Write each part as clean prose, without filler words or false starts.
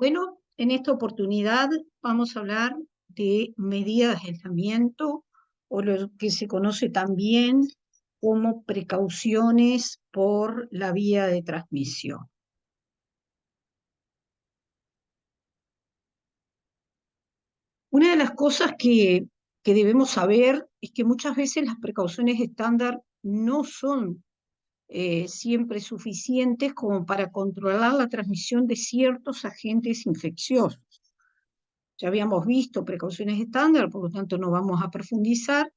Bueno, en esta oportunidad vamos a hablar de medidas de aislamiento o lo que se conoce también como precauciones por la vía de transmisión. Una de las cosas que debemos saber es que muchas veces las precauciones estándar no son siempre suficientes como para controlar la transmisión de ciertos agentes infecciosos. Ya habíamos visto precauciones estándar, por lo tanto no vamos a profundizar,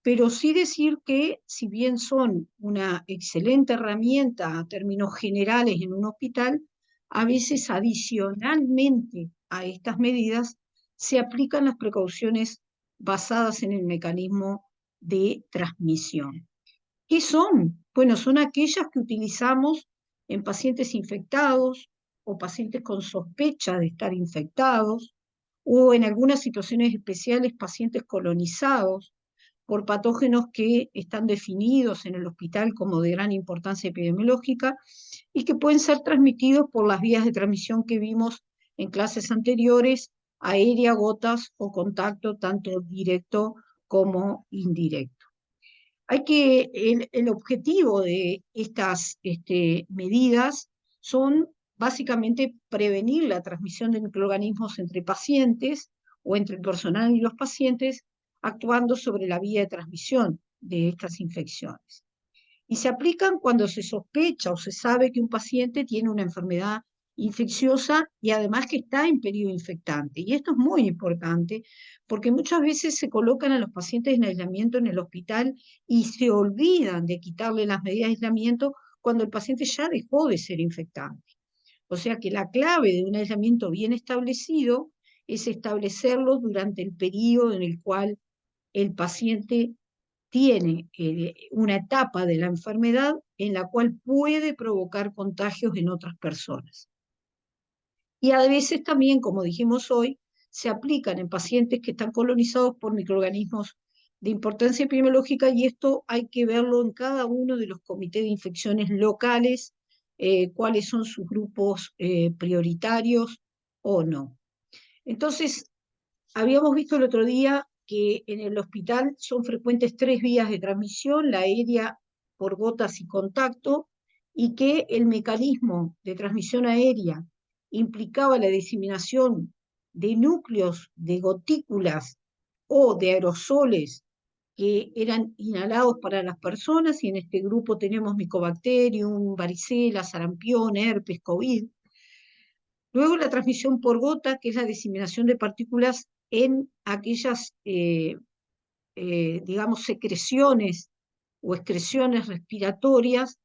pero sí decir que si bien son una excelente herramienta a términos generales en un hospital, a veces adicionalmente a estas medidas se aplican las precauciones basadas en el mecanismo de transmisión. ¿Qué son? Bueno, son aquellas que utilizamos en pacientes infectados o pacientes con sospecha de estar infectados, o en algunas situaciones especiales pacientes colonizados por patógenos que están definidos en el hospital como de gran importancia epidemiológica y que pueden ser transmitidos por las vías de transmisión que vimos en clases anteriores, aérea, gotas o contacto tanto directo como indirecto. El objetivo de estas medidas son básicamente prevenir la transmisión de microorganismos entre pacientes o entre el personal y los pacientes, actuando sobre la vía de transmisión de estas infecciones. Y se aplican cuando se sospecha o se sabe que un paciente tiene una enfermedad infecciosa y además que está en periodo infectante. Y esto es muy importante porque muchas veces se colocan a los pacientes en aislamiento en el hospital y se olvidan de quitarle las medidas de aislamiento cuando el paciente ya dejó de ser infectante. O sea que la clave de un aislamiento bien establecido es establecerlo durante el periodo en el cual el paciente tiene una etapa de la enfermedad en la cual puede provocar contagios en otras personas. Y a veces también, como dijimos hoy, se aplican en pacientes que están colonizados por microorganismos de importancia epidemiológica, y esto hay que verlo en cada uno de los comités de infecciones locales, cuáles son sus grupos prioritarios o no. Entonces, habíamos visto el otro día que en el hospital son frecuentes 3 vías de transmisión, la aérea por gotas y contacto, y que el mecanismo de transmisión aérea implicaba la diseminación de núcleos de gotículas o de aerosoles que eran inhalados para las personas, y en este grupo tenemos Mycobacterium, varicela, sarampión, herpes, COVID. Luego la transmisión por gota, que es la diseminación de partículas en aquellas, digamos, secreciones o excreciones respiratorias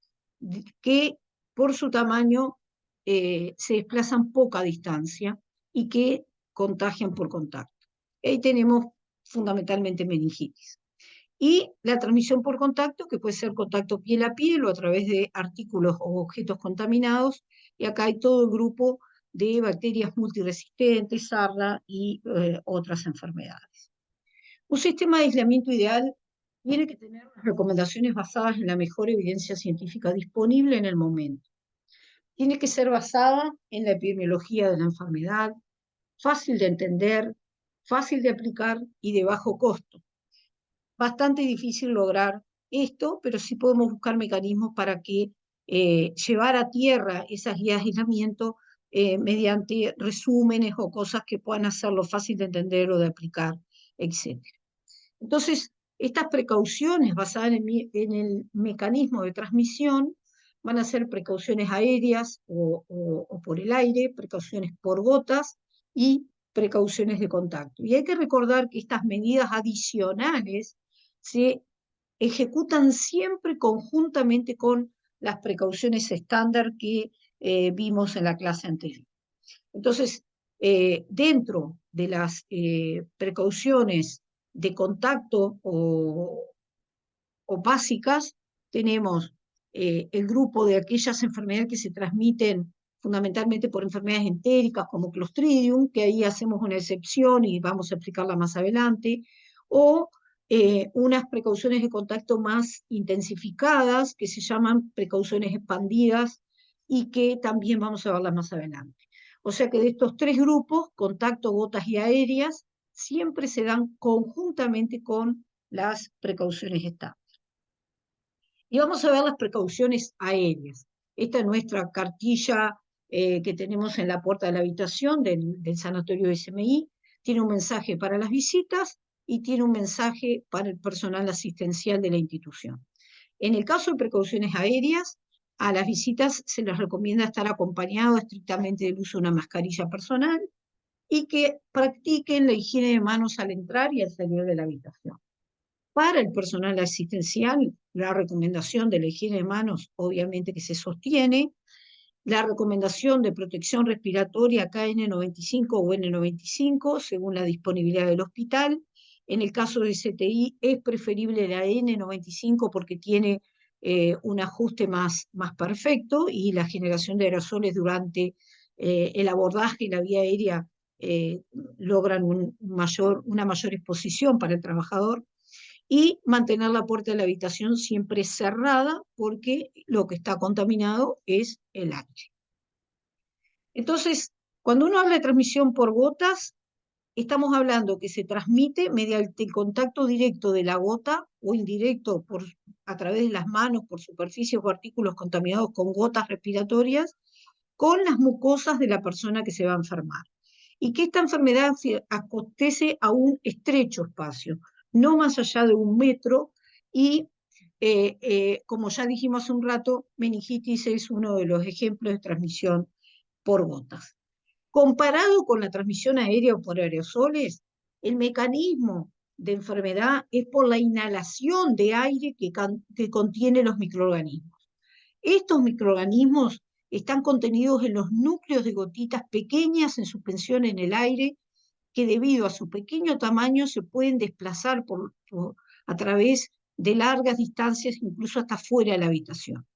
que por su tamaño se desplazan poca distancia y que contagian por contacto. Ahí tenemos fundamentalmente meningitis. Y la transmisión por contacto, que puede ser contacto piel a piel o a través de artículos o objetos contaminados, y acá hay todo el grupo de bacterias multiresistentes, sarna y otras enfermedades. Un sistema de aislamiento ideal tiene que tener recomendaciones basadas en la mejor evidencia científica disponible en el momento. Tiene que ser basada en la epidemiología de la enfermedad, fácil de entender, fácil de aplicar y de bajo costo. Bastante difícil lograr esto, pero sí podemos buscar mecanismos para que llevar a tierra esas guías de aislamiento mediante resúmenes o cosas que puedan hacerlo fácil de entender o de aplicar, etc. Entonces, estas precauciones basadas en el mecanismo de transmisión van a ser precauciones aéreas o por el aire, precauciones por gotas y precauciones de contacto. Y hay que recordar que estas medidas adicionales se ejecutan siempre conjuntamente con las precauciones estándar que vimos en la clase anterior. Entonces, dentro de las precauciones de contacto o básicas, tenemos el grupo de aquellas enfermedades que se transmiten fundamentalmente por enfermedades entéricas como Clostridium, que ahí hacemos una excepción y vamos a explicarla más adelante, o unas precauciones de contacto más intensificadas que se llaman precauciones expandidas y que también vamos a verlas más adelante. O sea que de estos tres grupos, contacto, gotas y aéreas, siempre se dan conjuntamente con las precauciones estándar. Y vamos a ver las precauciones aéreas. Esta es nuestra cartilla que tenemos en la puerta de la habitación del sanatorio SMI. Tiene un mensaje para las visitas y tiene un mensaje para el personal asistencial de la institución. En el caso de precauciones aéreas, a las visitas se les recomienda estar acompañado estrictamente del uso de una mascarilla personal y que practiquen la higiene de manos al entrar y al salir de la habitación. Para el personal asistencial, la recomendación de la higiene de manos obviamente que se sostiene, la recomendación de protección respiratoria KN95 o N95 según la disponibilidad del hospital. En el caso de CTI es preferible la N95 porque tiene un ajuste más perfecto y la generación de aerosoles durante el abordaje y la vía aérea logran una mayor exposición para el trabajador y mantener la puerta de la habitación siempre cerrada porque lo que está contaminado es el aire. Entonces, cuando uno habla de transmisión por gotas, estamos hablando que se transmite mediante el contacto directo de la gota o indirecto a través de las manos, por superficies o artículos contaminados con gotas respiratorias, con las mucosas de la persona que se va a enfermar. Y que esta enfermedad acontece a un estrecho espacio, no más allá de 1 metro, y como ya dijimos hace un rato, meningitis es uno de los ejemplos de transmisión por gotas. Comparado con la transmisión aérea o por aerosoles, el mecanismo de enfermedad es por la inhalación de aire que contiene los microorganismos. Estos microorganismos están contenidos en los núcleos de gotitas pequeñas en suspensión en el aire que debido a su pequeño tamaño se pueden desplazar a través de largas distancias, incluso hasta fuera de la habitación.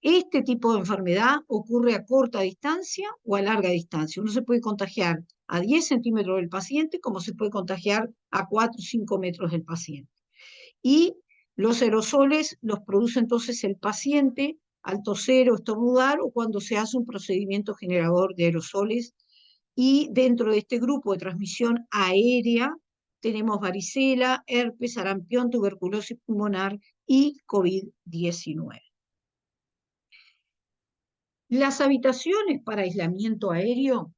Este tipo de enfermedad ocurre a corta distancia o a larga distancia. Uno se puede contagiar a 10 centímetros del paciente como se puede contagiar a 4 o 5 metros del paciente. Y los aerosoles los produce entonces el paciente al toser o estornudar o cuando se hace un procedimiento generador de aerosoles. Y dentro de este grupo de transmisión aérea tenemos varicela, herpes, sarampión, tuberculosis pulmonar y COVID-19. Las habitaciones para aislamiento aéreo,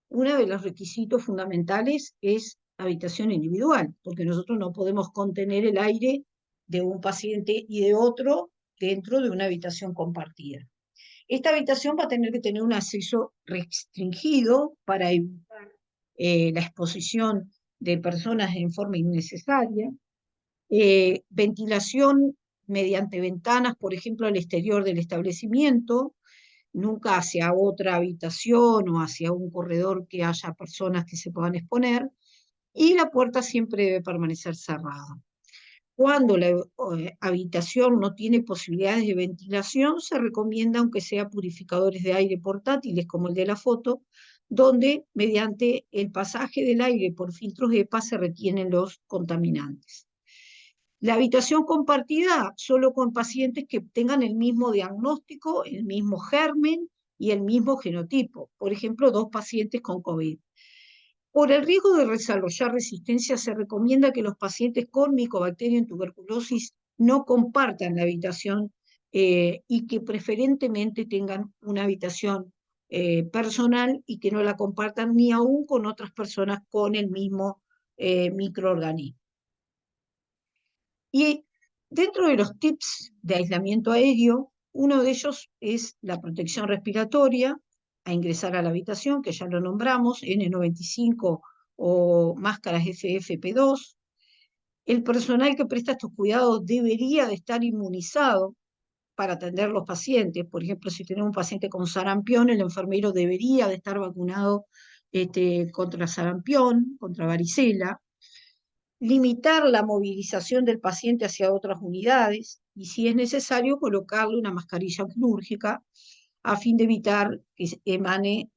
uno de los requisitos fundamentales es habitación individual, porque nosotros no podemos contener el aire de un paciente y de otro dentro de una habitación compartida. Esta habitación va a tener que tener un acceso restringido para evitar la exposición de personas en forma innecesaria, ventilación mediante ventanas, por ejemplo, al exterior del establecimiento, nunca hacia otra habitación o hacia un corredor que haya personas que se puedan exponer, y la puerta siempre debe permanecer cerrada. Cuando la habitación no tiene posibilidades de ventilación, se recomienda, aunque sea purificadores de aire portátiles, como el de la foto, donde mediante el pasaje del aire por filtros EPA se retienen los contaminantes. La habitación compartida solo con pacientes que tengan el mismo diagnóstico, el mismo germen y el mismo genotipo. Por ejemplo, 2 pacientes con COVID. Por el riesgo de desarrollar resistencia, se recomienda que los pacientes con micobacteria en tuberculosis no compartan la habitación y que preferentemente tengan una habitación personal y que no la compartan ni aún con otras personas con el mismo microorganismo. Y dentro de los tips de aislamiento aéreo, uno de ellos es la protección respiratoria, a ingresar a la habitación, que ya lo nombramos, N95 o máscaras FFP2. El personal que presta estos cuidados debería de estar inmunizado para atender a los pacientes. Por ejemplo, si tenemos un paciente con sarampión, el enfermero debería de estar vacunado contra sarampión, contra varicela. Limitar la movilización del paciente hacia otras unidades y, si es necesario, colocarle una mascarilla quirúrgica a fin de evitar que emane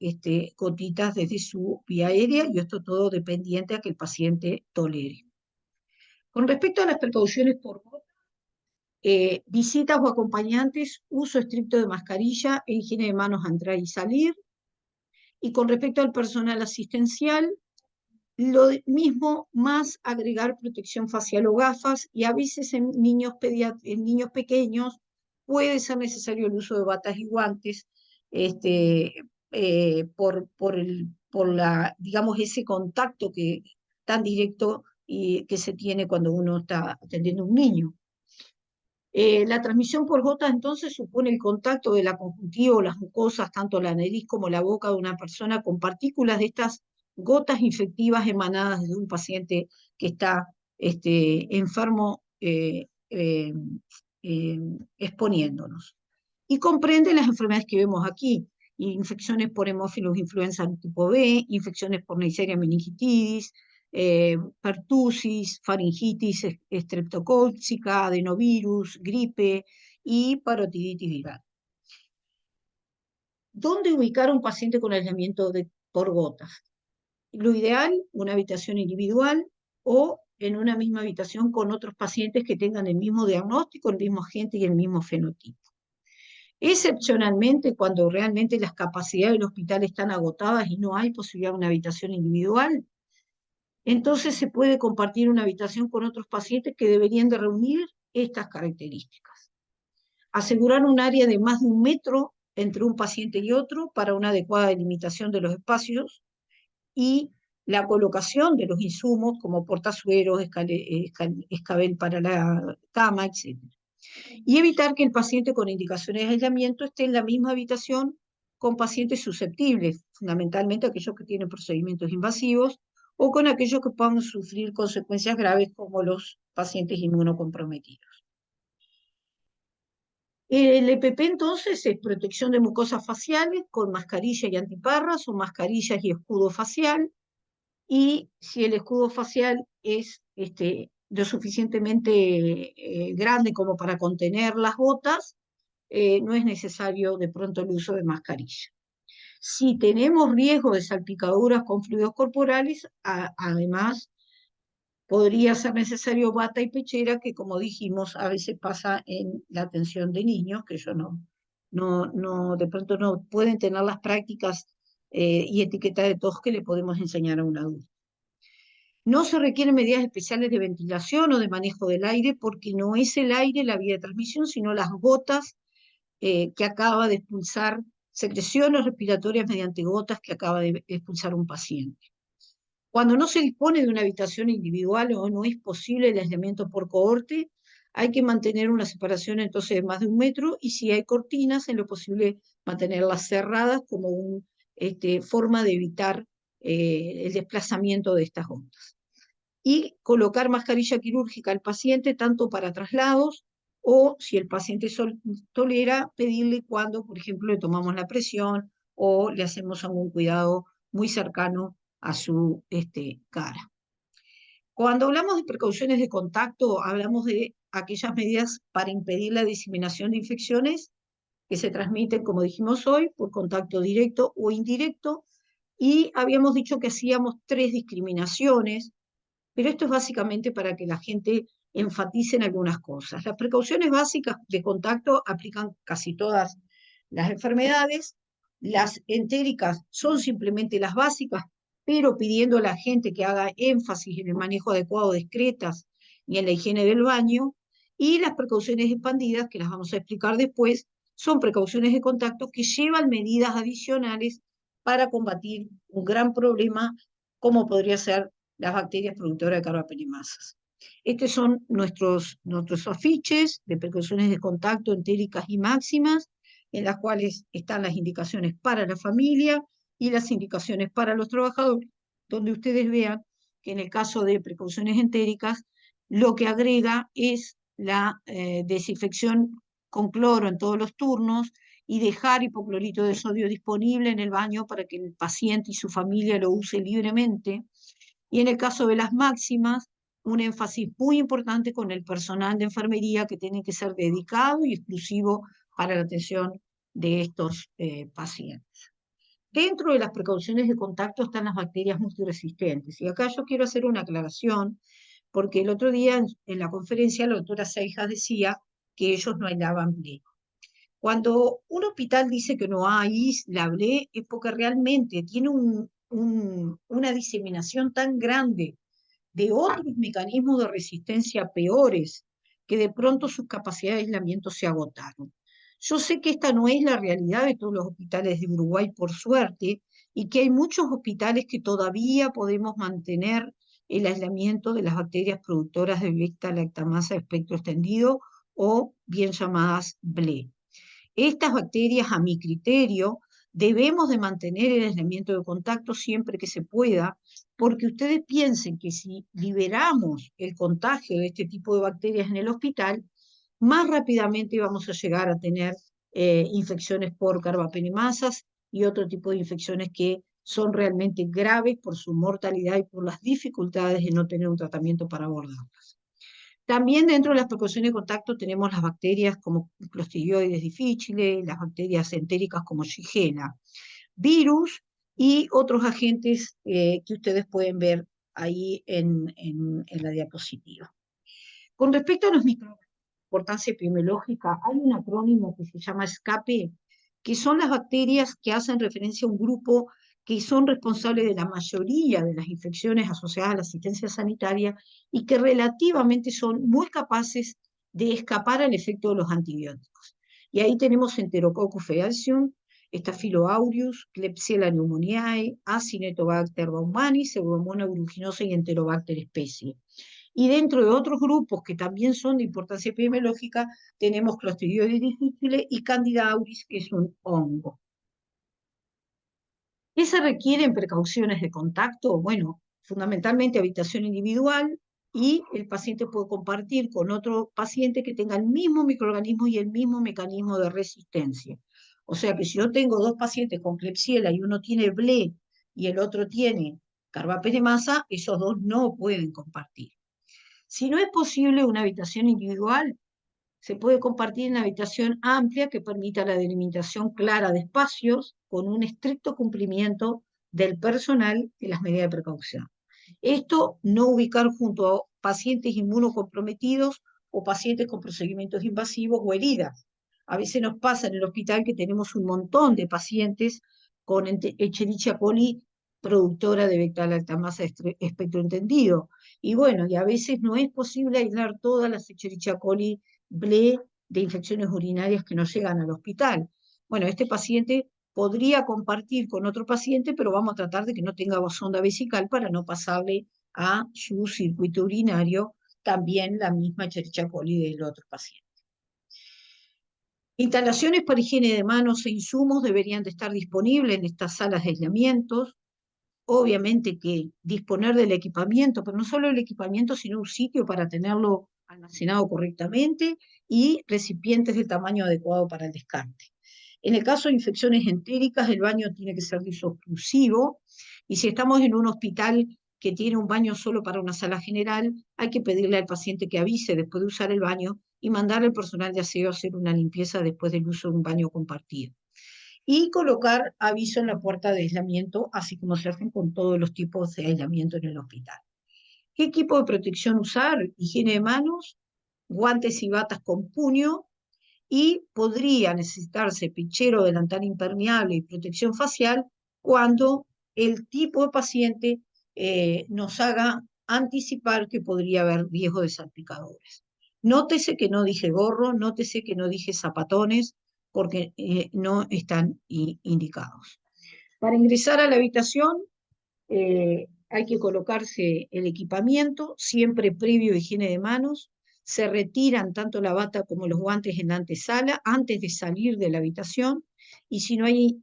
gotitas desde su vía aérea, y esto todo dependiente a que el paciente tolere. Con respecto a las precauciones por visitas o acompañantes, uso estricto de mascarilla e higiene de manos al entrar y salir. Y con respecto al personal asistencial, lo mismo, más agregar protección facial o gafas, y a veces en niños pequeños puede ser necesario el uso de batas y guantes, este, por digamos, ese contacto tan directo y que se tiene cuando uno está atendiendo a un niño. La transmisión por gotas entonces supone el contacto de la conjuntiva o las mucosas, tanto la nariz como la boca de una persona, con partículas de estas gotas infectivas emanadas de un paciente que está enfermo, eh, exponiéndonos. Y comprende las enfermedades que vemos aquí: infecciones por hemófilos influenza tipo B, infecciones por Neisseria meningitidis, pertusis, faringitis estreptocócica, adenovirus, gripe y parotiditis viral. ¿Dónde ubicar a un paciente con aislamiento por gotas? Lo ideal, una habitación individual o en una misma habitación con otros pacientes que tengan el mismo diagnóstico, el mismo agente y el mismo fenotipo. Excepcionalmente, cuando realmente las capacidades del hospital están agotadas y no hay posibilidad de una habitación individual, entonces se puede compartir una habitación con otros pacientes que deberían de reunir estas características. Asegurar un área de más de 1 metro entre un paciente y otro para una adecuada delimitación de los espacios y la colocación de los insumos como portazueros, escabel para la cama, etc. Y evitar que el paciente con indicaciones de aislamiento esté en la misma habitación con pacientes susceptibles, fundamentalmente aquellos que tienen procedimientos invasivos o con aquellos que puedan sufrir consecuencias graves como los pacientes inmunocomprometidos. El EPP entonces es protección de mucosas faciales con mascarilla y antiparras o mascarillas y escudo facial, y si el escudo facial es lo suficientemente grande como para contener las gotas, no es necesario de pronto el uso de mascarilla. Si tenemos riesgo de salpicaduras con fluidos corporales, además podría ser necesario bata y pechera, que como dijimos a veces pasa en la atención de niños, que ellos de pronto no pueden tener las prácticas y etiqueta de tos que le podemos enseñar a un adulto. No se requieren medidas especiales de ventilación o de manejo del aire, porque no es el aire la vía de transmisión, sino las gotas que acaba de expulsar, secreciones respiratorias mediante gotas que acaba de expulsar un paciente. Cuando no se dispone de una habitación individual o no es posible el aislamiento por cohorte, hay que mantener una separación entonces de más de 1 metro, y si hay cortinas, en lo posible mantenerlas cerradas como una forma de evitar el desplazamiento de estas gotas. Y colocar mascarilla quirúrgica al paciente tanto para traslados, o si el paciente tolera, pedirle cuando, por ejemplo, le tomamos la presión o le hacemos algún cuidado muy cercano a su cara. Cuando hablamos de precauciones de contacto, hablamos de aquellas medidas para impedir la diseminación de infecciones que se transmiten, como dijimos hoy, por contacto directo o indirecto, y habíamos dicho que hacíamos 3 discriminaciones, pero esto es básicamente para que la gente enfatice en algunas cosas. Las precauciones básicas de contacto aplican casi todas las enfermedades. Las entéricas son simplemente las básicas, pero pidiendo a la gente que haga énfasis en el manejo adecuado de excretas y en la higiene del baño. Y las precauciones expandidas, que las vamos a explicar después, son precauciones de contacto que llevan medidas adicionales para combatir un gran problema como podría ser las bacterias productoras de carbapenemasas. Estos son nuestros afiches de precauciones de contacto entéricas y máximas, en las cuales están las indicaciones para la familia y las indicaciones para los trabajadores, donde ustedes vean que en el caso de precauciones entéricas, lo que agrega es la desinfección con cloro en todos los turnos y dejar hipoclorito de sodio disponible en el baño para que el paciente y su familia lo use libremente. Y en el caso de las máximas, un énfasis muy importante con el personal de enfermería, que tiene que ser dedicado y exclusivo para la atención de estos pacientes. Dentro de las precauciones de contacto están las bacterias multiresistentes. Y acá yo quiero hacer una aclaración, porque el otro día en la conferencia la doctora Seijas decía que ellos no aislaban bien. Cuando un hospital dice que no hay ISLABLE, es porque realmente tiene una diseminación tan grande de otros mecanismos de resistencia peores, que de pronto sus capacidades de aislamiento se agotaron. Yo sé que esta no es la realidad de todos los hospitales de Uruguay, por suerte, y que hay muchos hospitales que todavía podemos mantener el aislamiento de las bacterias productoras de beta-lactamasa de espectro extendido o bien llamadas BLE. Estas bacterias, a mi criterio, debemos de mantener el aislamiento de contacto siempre que se pueda, porque ustedes piensen que si liberamos el contagio de este tipo de bacterias en el hospital, más rápidamente vamos a llegar a tener infecciones por carbapenemasas y otro tipo de infecciones que son realmente graves por su mortalidad y por las dificultades de no tener un tratamiento para abordarlas. También dentro de las precauciones de contacto tenemos las bacterias como Clostridioides difficile, las bacterias entéricas como Shigella, virus y otros agentes que ustedes pueden ver ahí en la diapositiva. Con respecto a los microorganismos de importancia epidemiológica, hay un acrónimo que se llama SCAPE, que son las bacterias que hacen referencia a un grupo que son responsables de la mayoría de las infecciones asociadas a la asistencia sanitaria y que relativamente son muy capaces de escapar al efecto de los antibióticos. Y ahí tenemos Enterococcus faecium, Staphyloaureus, Klebsiella pneumoniae, Acinetobacter baumannii, Pseudomonas aeruginosa y Enterobacter species. Y dentro de otros grupos que también son de importancia epidemiológica, tenemos Clostridioides difficile y Candida auris, que es un hongo. ¿Qué se requieren precauciones de contacto? Bueno, fundamentalmente habitación individual y el paciente puede compartir con otro paciente que tenga el mismo microorganismo y el mismo mecanismo de resistencia. O sea que si yo tengo dos pacientes con Klebsiella y uno tiene BLE y el otro tiene carbapenemasa, esos dos no pueden compartir. Si no es posible una habitación individual, se puede compartir en una habitación amplia que permita la delimitación clara de espacios con un estricto cumplimiento del personal de las medidas de precaución. Esto no ubicar junto a pacientes inmunocomprometidos o pacientes con procedimientos invasivos o heridas. A veces nos pasa en el hospital que tenemos un montón de pacientes con Escherichia coli productora de beta-lactamasa espectro entendido. Y bueno, y a veces no es posible aislar todas las Escherichia coli BLE de infecciones urinarias que no llegan al hospital. Bueno, este paciente podría compartir con otro paciente, pero vamos a tratar de que no tenga sonda vesical para no pasarle a su circuito urinario también la misma Escherichia coli del otro paciente. Instalaciones para higiene de manos e insumos deberían de estar disponibles en estas salas de aislamientos. Obviamente que disponer del equipamiento, pero no solo el equipamiento, sino un sitio para tenerlo almacenado correctamente y recipientes de tamaño adecuado para el descarte. En el caso de infecciones entéricas, el baño tiene que ser de uso exclusivo, y si estamos en un hospital que tiene un baño solo para una sala general, hay que pedirle al paciente que avise después de usar el baño y mandarle al personal de aseo a hacer una limpieza después del uso de un baño compartido. Y colocar aviso en la puerta de aislamiento, así como se hacen con todos los tipos de aislamiento en el hospital. ¿Qué equipo de protección usar? Higiene de manos, guantes y batas con puño, y podría necesitarse pichero, delantal impermeable y protección facial cuando el tipo de paciente nos haga anticipar que podría haber riesgo de salpicadores. Nótese que no dije gorro, nótese que no dije zapatones, porque no están indicados. Para ingresar a la habitación hay que colocarse el equipamiento, siempre previo higiene de manos, se retiran tanto la bata como los guantes en la antesala antes de salir de la habitación, y si no hay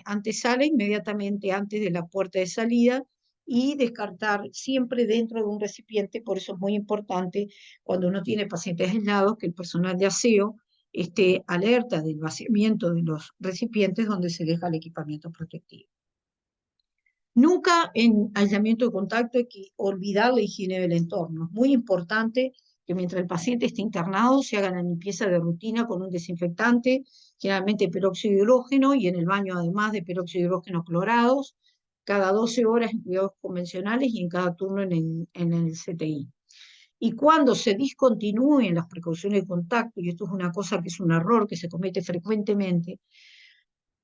antesala, inmediatamente antes de la puerta de salida, y descartar siempre dentro de un recipiente. Por eso es muy importante cuando uno tiene pacientes aislados que el personal de aseo esté alerta del vaciamiento de los recipientes donde se deja el equipamiento protectivo. Nunca en aislamiento de contacto hay que olvidar la higiene del entorno. Es muy importante que mientras el paciente esté internado se haga la limpieza de rutina con un desinfectante, generalmente peróxido de hidrógeno, y en el baño además de peróxido de hidrógeno clorados, cada 12 horas en cuidados convencionales y en cada turno en el CTI. Y cuando se discontinúen las precauciones de contacto, y esto es una cosa que es un error que se comete frecuentemente,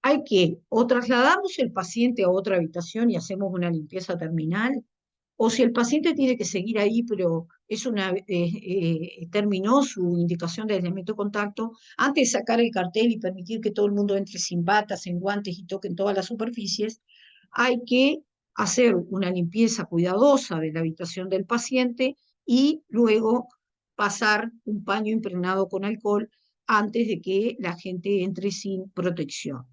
hay que o trasladamos el paciente a otra habitación y hacemos una limpieza terminal, o si el paciente tiene que seguir ahí, pero terminó su indicación de aislamiento de contacto, antes de sacar el cartel y permitir que todo el mundo entre sin batas, en guantes y toquen todas las superficies, hay que hacer una limpieza cuidadosa de la habitación del paciente y luego pasar un paño impregnado con alcohol antes de que la gente entre sin protección.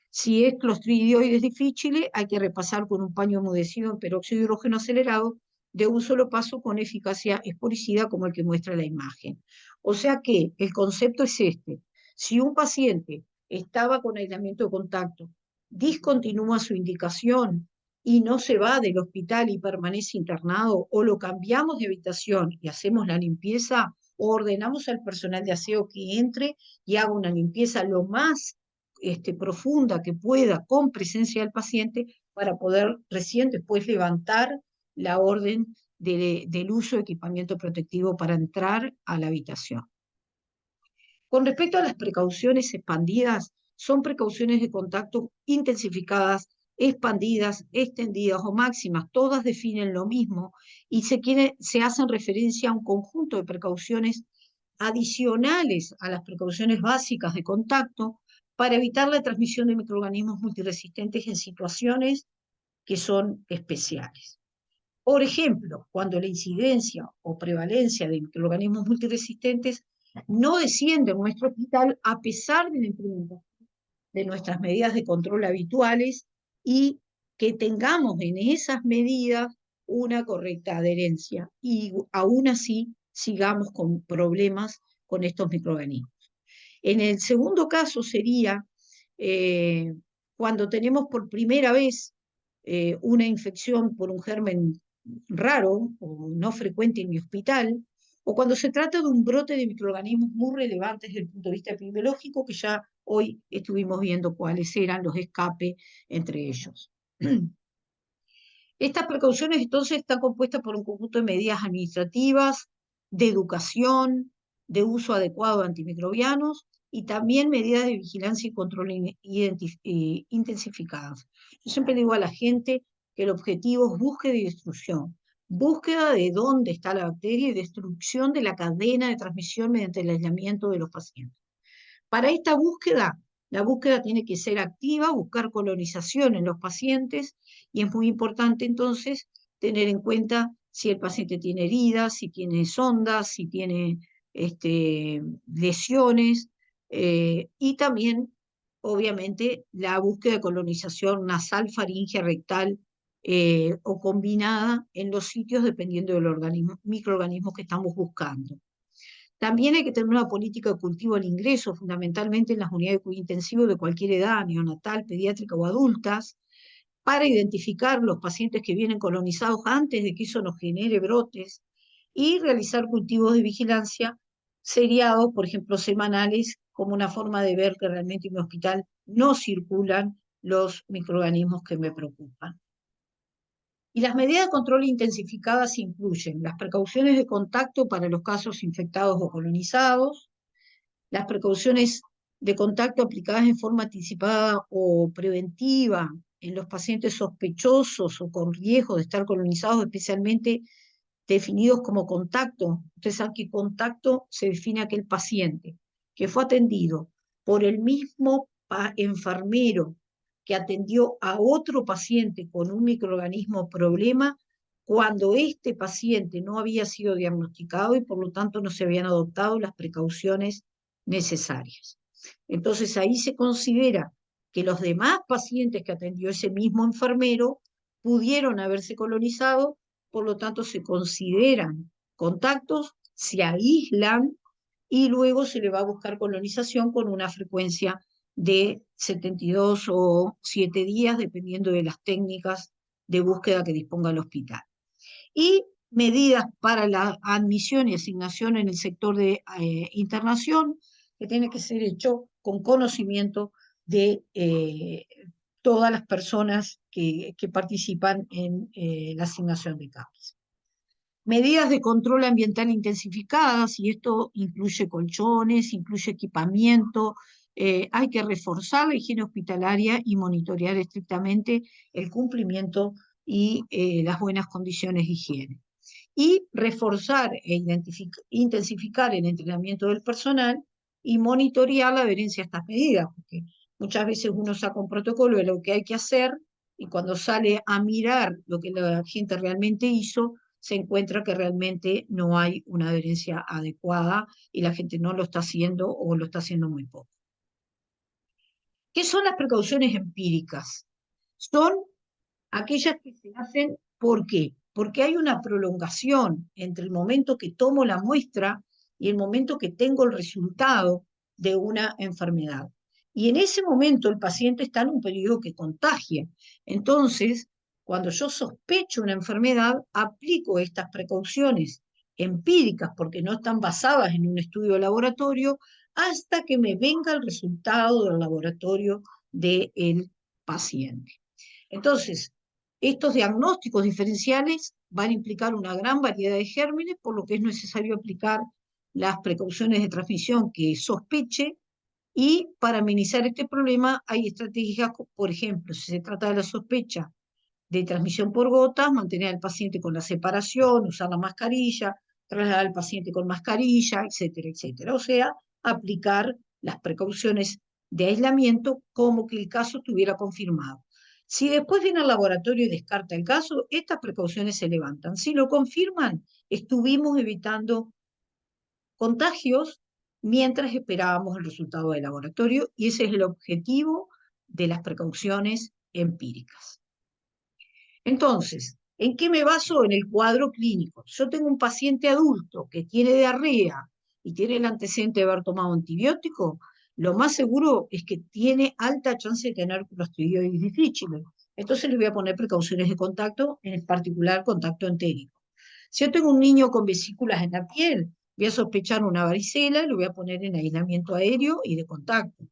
Si es Clostridioides difficile, hay que repasar con un paño humedecido en peróxido de hidrógeno acelerado de un solo paso con eficacia esporicida como el que muestra la imagen. O sea que el concepto es este. Si un paciente estaba con aislamiento de contacto, discontinúa su indicación y no se va del hospital y permanece internado, o lo cambiamos de habitación y hacemos la limpieza, o ordenamos al personal de aseo que entre y haga una limpieza lo más profunda que pueda con presencia del paciente para poder recién después levantar la orden del uso de equipamiento protectivo para entrar a la habitación. Con respecto a las precauciones expandidas, son precauciones de contacto intensificadas, expandidas, extendidas o máximas, todas definen lo mismo y se hacen referencia a un conjunto de precauciones adicionales a las precauciones básicas de contacto para evitar la transmisión de microorganismos multiresistentes en situaciones que son especiales. Por ejemplo, cuando la incidencia o prevalencia de microorganismos multiresistentes no desciende en nuestro hospital a pesar de la implementación de nuestras medidas de control habituales y que tengamos en esas medidas una correcta adherencia y aún así sigamos con problemas con estos microorganismos. En el segundo caso sería eh, cuando tenemos por primera vez una infección por un germen raro o no frecuente en mi hospital, o cuando se trata de un brote de microorganismos muy relevantes desde el punto de vista epidemiológico, que ya hoy estuvimos viendo cuáles eran los escapes entre ellos. Estas precauciones entonces están compuestas por un conjunto de medidas administrativas, de educación, de uso adecuado de antimicrobianos y también medidas de vigilancia y control intensificadas. Yo siempre digo a la gente que el objetivo es búsqueda y destrucción. Búsqueda de dónde está la bacteria y destrucción de la cadena de transmisión mediante el aislamiento de los pacientes. Para esta búsqueda, la búsqueda tiene que ser activa, buscar colonización en los pacientes, y es muy importante entonces tener en cuenta si el paciente tiene heridas, si tiene sondas, si tiene lesiones, y también, obviamente, la búsqueda de colonización nasal, faríngea, rectal o combinada en los sitios dependiendo del microorganismo que estamos buscando. También hay que tener una política de cultivo al ingreso, fundamentalmente en las unidades de cuidado intensivo de cualquier edad, neonatal, pediátrica o adultas, para identificar los pacientes que vienen colonizados antes de que eso nos genere brotes y realizar cultivos de vigilancia seriados, por ejemplo, semanales, como una forma de ver que realmente en mi hospital no circulan los microorganismos que me preocupan. Y las medidas de control intensificadas incluyen las precauciones de contacto para los casos infectados o colonizados, las precauciones de contacto aplicadas en forma anticipada o preventiva en los pacientes sospechosos o con riesgo de estar colonizados, especialmente definidos como contacto. Ustedes saben que contacto se define aquel paciente que fue atendido por el mismo enfermero que atendió a otro paciente con un microorganismo problema cuando este paciente no había sido diagnosticado y por lo tanto no se habían adoptado las precauciones necesarias. Entonces ahí se considera que los demás pacientes que atendió ese mismo enfermero pudieron haberse colonizado, por lo tanto se consideran contactos, se aíslan y luego se le va a buscar colonización con una frecuencia de 72 o 7 días, dependiendo de las técnicas de búsqueda que disponga el hospital. Y medidas para la admisión y asignación en el sector de internación, que tiene que ser hecho con conocimiento de todas las personas que participan en la asignación de camas. Medidas de control ambiental intensificadas, y esto incluye colchones, incluye equipamiento. Hay que reforzar la higiene hospitalaria y monitorear estrictamente el cumplimiento y las buenas condiciones de higiene. Y reforzar e intensificar el entrenamiento del personal y monitorear la adherencia a estas medidas, porque muchas veces uno saca un protocolo de lo que hay que hacer y cuando sale a mirar lo que la gente realmente hizo, se encuentra que realmente no hay una adherencia adecuada y la gente no lo está haciendo o lo está haciendo muy poco. ¿Qué son las precauciones empíricas? Son aquellas que se hacen, ¿por qué? Porque hay una prolongación entre el momento que tomo la muestra y el momento que tengo el resultado de una enfermedad. Y en ese momento el paciente está en un periodo que contagia. Entonces, cuando yo sospecho una enfermedad, aplico estas precauciones empíricas porque no están basadas en un estudio de laboratorio hasta que me venga el resultado del laboratorio del paciente. Entonces, estos diagnósticos diferenciales van a implicar una gran variedad de gérmenes, por lo que es necesario aplicar las precauciones de transmisión que sospeche, y para minimizar este problema hay estrategias, por ejemplo, si se trata de la sospecha de transmisión por gotas, mantener al paciente con la separación, usar la mascarilla, trasladar al paciente con mascarilla, etcétera, etcétera. O sea, aplicar las precauciones de aislamiento como que el caso estuviera confirmado. Si después viene al laboratorio y descarta el caso, estas precauciones se levantan. Si lo confirman, estuvimos evitando contagios mientras esperábamos el resultado del laboratorio y ese es el objetivo de las precauciones empíricas. Entonces, ¿en qué me baso? En el cuadro clínico. Yo tengo un paciente adulto que tiene diarrea y tiene el antecedente de haber tomado antibiótico, lo más seguro es que tiene alta chance de tener clostridioides difficile. Entonces le voy a poner precauciones de contacto, en particular contacto entérico. Si yo tengo un niño con vesículas en la piel, voy a sospechar una varicela, lo voy a poner en aislamiento aéreo y de contacto.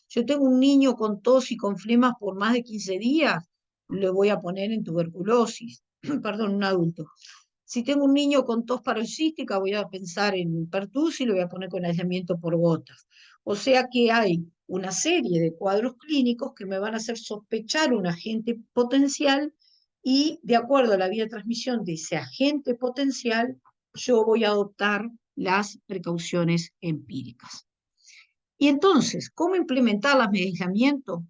Si yo tengo un niño con tos y con flemas por más de 15 días, lo voy a poner en tuberculosis, perdón, un adulto. Si tengo un niño con tos paroxística, voy a pensar en pertussis y lo voy a poner con aislamiento por gotas. O sea que hay una serie de cuadros clínicos que me van a hacer sospechar un agente potencial y de acuerdo a la vía de transmisión de ese agente potencial, yo voy a adoptar las precauciones empíricas. Y entonces, ¿cómo implementar las medidas de aislamiento?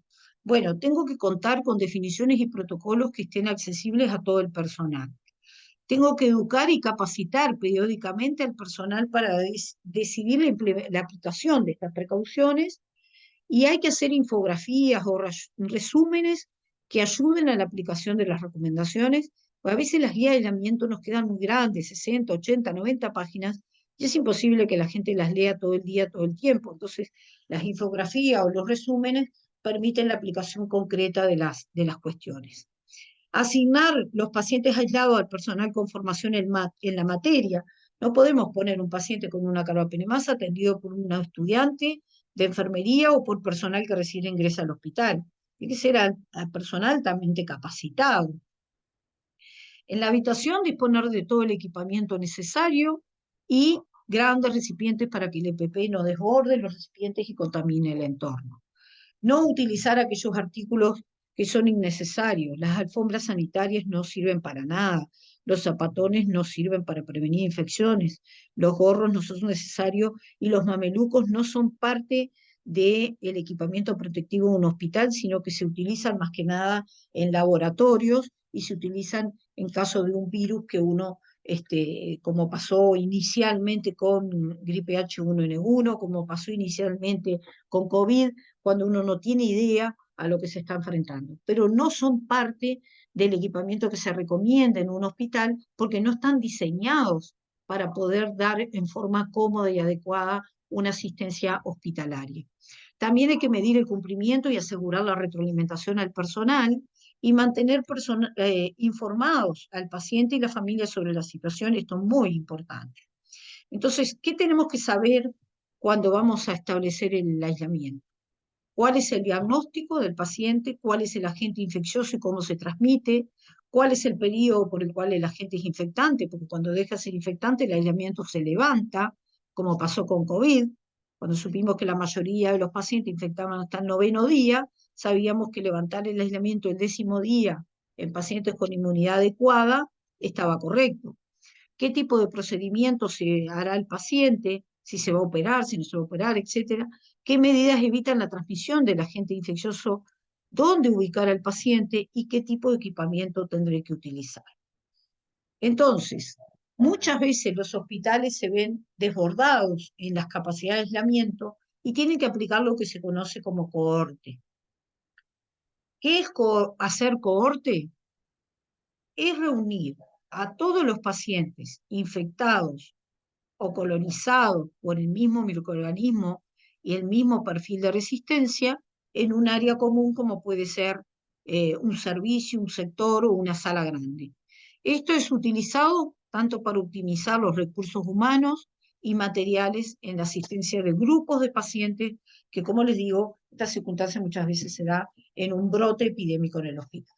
Bueno, tengo que contar con definiciones y protocolos que estén accesibles a todo el personal. Tengo que educar y capacitar periódicamente al personal para decidir la aplicación de estas precauciones y hay que hacer infografías o resúmenes que ayuden a la aplicación de las recomendaciones. A veces las guías de aislamiento nos quedan muy grandes, 60, 80, 90 páginas, y es imposible que la gente las lea todo el día, todo el tiempo. Entonces, las infografías o los resúmenes permiten la aplicación concreta de las cuestiones. Asignar los pacientes aislados al personal con formación en la materia. No podemos poner un paciente con una carbapenemasa atendido por un estudiante de enfermería o por personal que recién ingresa al hospital. Tiene que ser al personal altamente capacitado. En la habitación disponer de todo el equipamiento necesario y grandes recipientes para que el EPP no desborde los recipientes y contamine el entorno. No utilizar aquellos artículos que son innecesarios. Las alfombras sanitarias no sirven para nada. Los zapatones no sirven para prevenir infecciones. Los gorros no son necesarios y los mamelucos no son parte del equipamiento protectivo de un hospital, sino que se utilizan más que nada en laboratorios y se utilizan en caso de un virus que uno, como pasó inicialmente con gripe H1N1, como pasó inicialmente con COVID, cuando uno no tiene idea a lo que se está enfrentando. Pero no son parte del equipamiento que se recomienda en un hospital porque no están diseñados para poder dar en forma cómoda y adecuada una asistencia hospitalaria. También hay que medir el cumplimiento y asegurar la retroalimentación al personal y mantener informados al paciente y la familia sobre la situación. Esto es muy importante. Entonces, ¿qué tenemos que saber cuando vamos a establecer el aislamiento? ¿Cuál es el diagnóstico del paciente? ¿Cuál es el agente infeccioso y cómo se transmite? ¿Cuál es el periodo por el cual el agente es infectante? Porque cuando deja de ser infectante, el aislamiento se levanta, como pasó con COVID. Cuando supimos que la mayoría de los pacientes infectaban hasta el 9º día, sabíamos que levantar el aislamiento el 10º día en pacientes con inmunidad adecuada estaba correcto. ¿Qué tipo de procedimiento se hará el paciente? Si se va a operar, si no se va a operar, etcétera. ¿Qué medidas evitan la transmisión del agente infeccioso? ¿Dónde ubicar al paciente y qué tipo de equipamiento tendré que utilizar? Entonces, muchas veces los hospitales se ven desbordados en las capacidades de aislamiento y tienen que aplicar lo que se conoce como cohorte. ¿Qué es hacer cohorte? Es reunir a todos los pacientes infectados o colonizados por el mismo microorganismo y el mismo perfil de resistencia en un área común como puede ser un servicio, un sector o una sala grande. Esto es utilizado tanto para optimizar los recursos humanos y materiales en la asistencia de grupos de pacientes que, como les digo, esta circunstancia muchas veces se da en un brote epidémico en el hospital.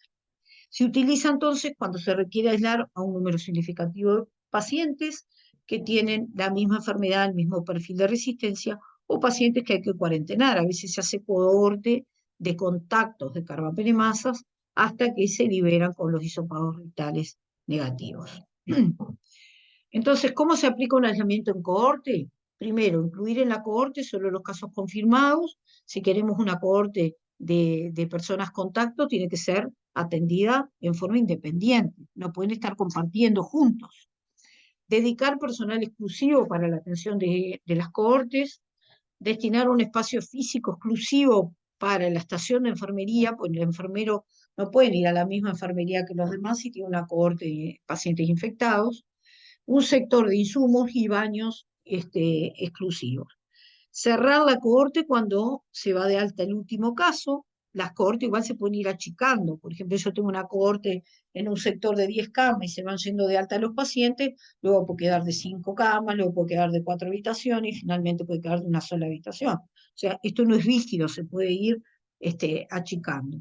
Se utiliza entonces cuando se requiere aislar a un número significativo de pacientes que tienen la misma enfermedad, el mismo perfil de resistencia, o pacientes que hay que cuarentenar. A veces se hace cohorte de contactos de carbapenemasas hasta que se liberan con los hisopados rectales negativos. Entonces, ¿cómo se aplica un aislamiento en cohorte? Primero, incluir en la cohorte solo los casos confirmados. Si queremos una cohorte de personas contacto, tiene que ser atendida en forma independiente. No pueden estar compartiendo juntos. Dedicar personal exclusivo para la atención de las cohortes. Destinar un espacio físico exclusivo para la estación de enfermería, pues el enfermero no puede ir a la misma enfermería que los demás si tiene una cohorte de pacientes infectados. Un sector de insumos y baños exclusivos. Cerrar la cohorte cuando se va de alta el último caso. Las cohortes igual se pueden ir achicando. Por ejemplo, yo tengo una cohorte en un sector de 10 camas y se van yendo de alta los pacientes, luego puede quedar de 5 camas, luego puede quedar de 4 habitaciones y finalmente puede quedar de una sola habitación. O sea, esto no es rígido, se puede ir achicando.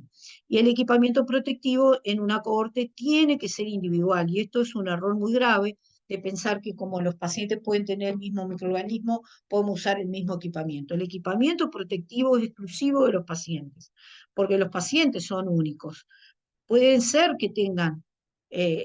Y el equipamiento protectivo en una cohorte tiene que ser individual, y esto es un error muy grave de pensar que como los pacientes pueden tener el mismo microorganismo, podemos usar el mismo equipamiento. El equipamiento protectivo es exclusivo de los pacientes, porque los pacientes son únicos. Pueden ser que tengan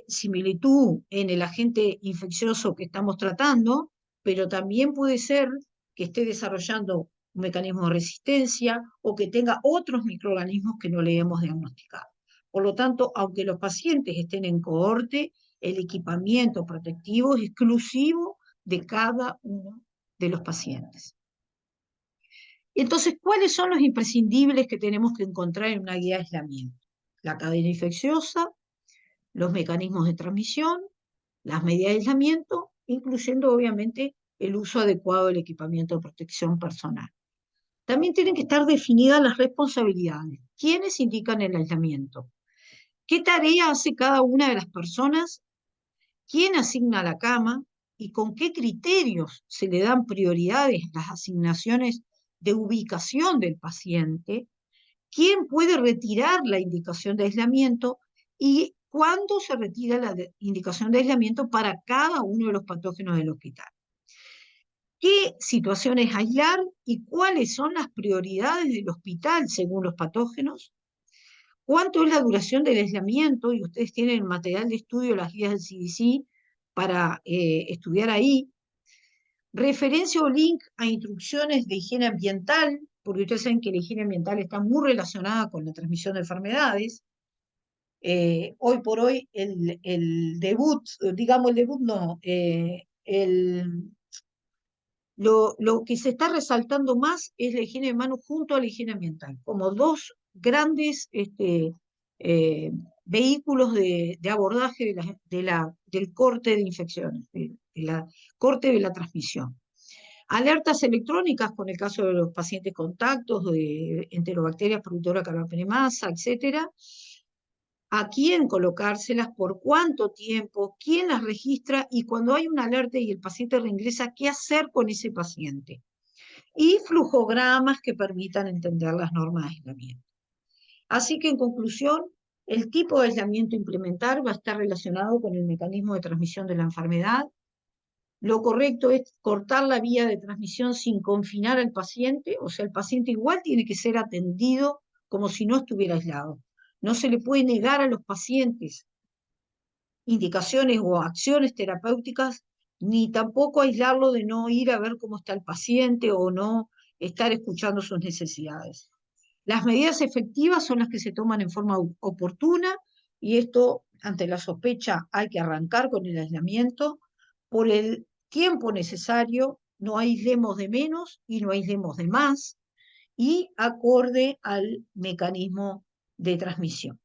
similitud en el agente infeccioso que estamos tratando, pero también puede ser que esté desarrollando un mecanismo de resistencia o que tenga otros microorganismos que no le hemos diagnosticado. Por lo tanto, aunque los pacientes estén en cohorte, el equipamiento protectivo es exclusivo de cada uno de los pacientes. Entonces, ¿cuáles son los imprescindibles que tenemos que encontrar en una guía de aislamiento? La cadena infecciosa, los mecanismos de transmisión, las medidas de aislamiento, incluyendo obviamente el uso adecuado del equipamiento de protección personal. También tienen que estar definidas las responsabilidades. ¿Quiénes indican el aislamiento? ¿Qué tarea hace cada una de las personas? ¿Quién asigna la cama? ¿Y con qué criterios se le dan prioridades las asignaciones de ubicación del paciente? ¿Quién puede retirar la indicación de aislamiento? ¿Y cuándo se retira la indicación de aislamiento para cada uno de los patógenos del hospital? ¿Qué situaciones aislar y cuáles son las prioridades del hospital según los patógenos? ¿Cuánto es la duración del aislamiento? Y ustedes tienen el material de estudio, las guías del CDC, para estudiar ahí. Referencia o link a instrucciones de higiene ambiental, porque ustedes saben que la higiene ambiental está muy relacionada con la transmisión de enfermedades. Hoy por hoy el debut, digamos el debut no, lo que se está resaltando más es la higiene de manos junto a la higiene ambiental, como dos grandes vehículos de abordaje del corte de infecciones, de la corte de la transmisión. Alertas electrónicas con el caso de los pacientes contactos de enterobacterias productoras de carbapenemasa, etcétera. A quién colocárselas, por cuánto tiempo, quién las registra y cuando hay una alerta y el paciente reingresa, qué hacer con ese paciente. Y flujogramas que permitan entender las normas de aislamiento. Así que en conclusión, El tipo de aislamiento a implementar va a estar relacionado con el mecanismo de transmisión de la enfermedad. Lo correcto es cortar la vía de transmisión sin confinar al paciente, o sea, el paciente igual tiene que ser atendido como si no estuviera aislado. No se le puede negar a los pacientes indicaciones o acciones terapéuticas, ni tampoco aislarlo de no ir a ver cómo está el paciente o no estar escuchando sus necesidades. Las medidas efectivas son las que se toman en forma oportuna y esto, ante la sospecha, hay que arrancar con el aislamiento. Por el tiempo necesario, no aislemos de menos y no aislemos de más y acorde al mecanismo de transmisión.